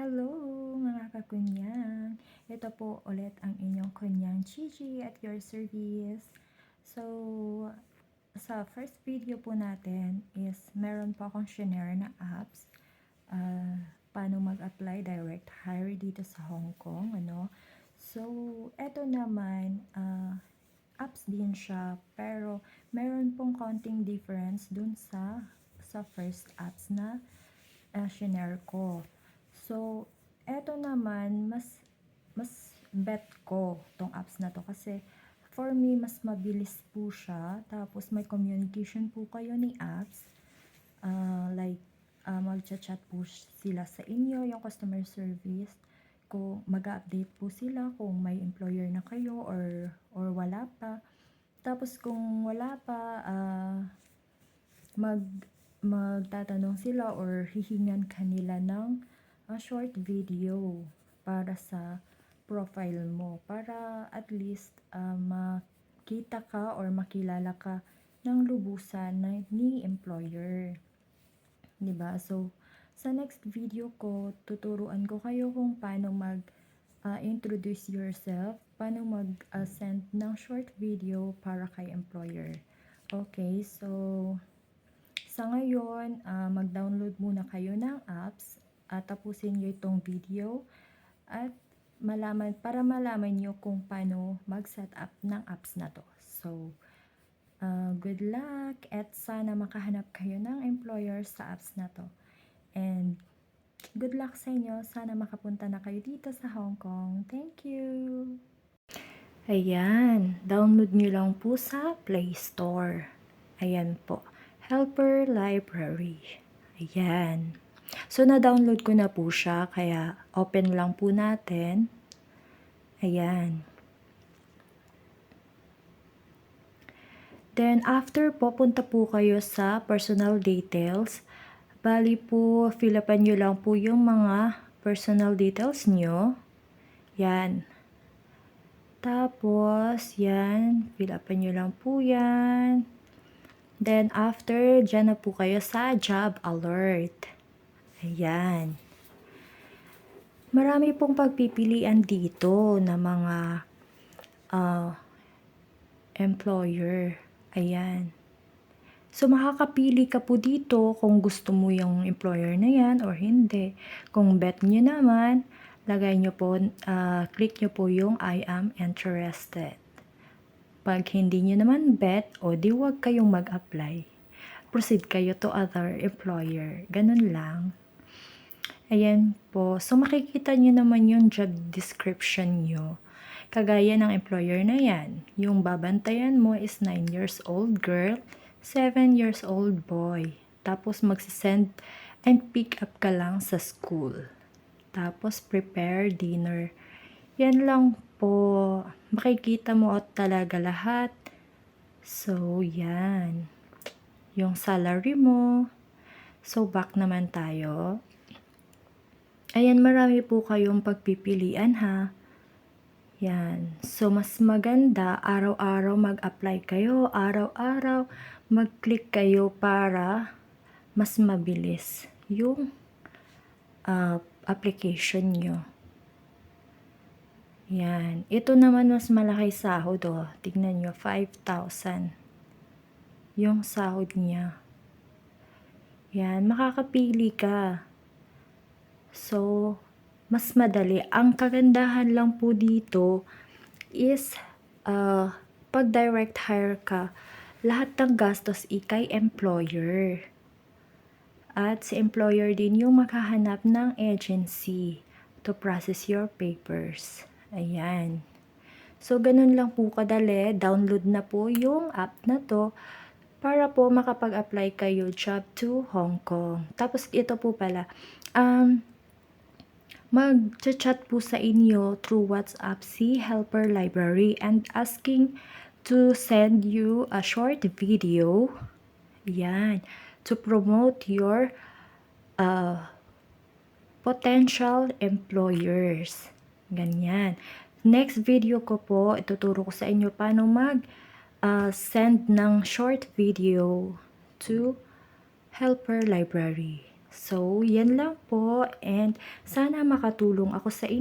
Hello mga kakunyang! Ito po ulit ang inyong kunyang Gigi at your service. So, sa first video po natin is meron po akong shinare na apps. Paano mag-apply direct hire dito sa Hong Kong, ano? So, eto naman, apps din siya, pero meron pong konting difference dun sa first apps na shinare ko. So, eto naman, mas bet ko tong apps na to kasi for me, mas mabilis po siya. Tapos, may communication po kayo ni apps. Magchat-chat po sila sa inyo, yung customer service. Kung mag-update po sila kung may employer na kayo or wala pa. Tapos, kung wala pa, magtatanong sila or hihingan kanila ng short video para sa profile mo para at least makita ka or makilala ka ng lubusan ni employer, 'di ba? So sa next video ko tuturuan ko kayo kung paano introduce yourself, paano send ng short video para kay employer. Okay, so sa ngayon, mag-download muna kayo ng apps at tapusin nyo itong video at para malaman nyo kung paano mag-set up ng apps na to. So, good luck at sana makahanap kayo ng employer sa apps na to. And good luck sa inyo. Sana makapunta na kayo dito sa Hong Kong. Thank you! Ayan, download nyo lang po sa Play Store. Ayan po. Helper Library. Ayan. So, na-download ko na po siya, kaya open lang po natin. Ayan. Then, after po, punta po kayo sa personal details. Bali po, fill upan nyo lang po yung mga personal details nyo. Yan. Tapos, yan. Fill upan nyo lang po yan. Then, after, dyan na po kayo sa job alert. Ayan. Marami pong pagpipilian dito na mga employer. Ayan. So, makakapili ka po dito kung gusto mo yung employer na yan or hindi. Kung bet nyo naman, lagay nyo po, click nyo po yung I am interested. Pag hindi nyo naman bet, o di wag kayong mag-apply. Proceed kayo to other employer. Ganun lang. Ayan po. So, makikita nyo naman yung job description nyo. Kagaya ng employer na yan. Yung babantayan mo is 9 years old girl, 7 years old boy. Tapos, magsisend and pick up ka lang sa school. Tapos, prepare dinner. Yan lang po. Makikita mo talaga lahat. So, yan. Yung salary mo. So, back naman tayo. Ayan, marami po kayong pagpipilian ha. Yan. So, mas maganda, araw-araw mag-apply kayo. Araw-araw mag-click kayo para mas mabilis yung application nyo. Yan. Ito naman mas malaki sahod oh. Tignan nyo, 5,000. Yung sahod niya. Yan. Makakapili ka. So, mas madali. Ang kagandahan lang po dito is pag direct hire ka, lahat ng gastos ikay employer. At si employer din yung makahanap ng agency to process your papers. Ayan. So, ganun lang po kadali. Download na po yung app na to para po makapag-apply kayo job to Hong Kong. Tapos, ito po pala. Mag-chat po sa inyo through WhatsApp si Helper Library and asking to send you a short video. Yan. To promote your potential employers. Ganyan. Next video ko po, ituturo ko sa inyo paano send ng short video to Helper Library. So, yan lang po and sana makatulong ako sa inyo.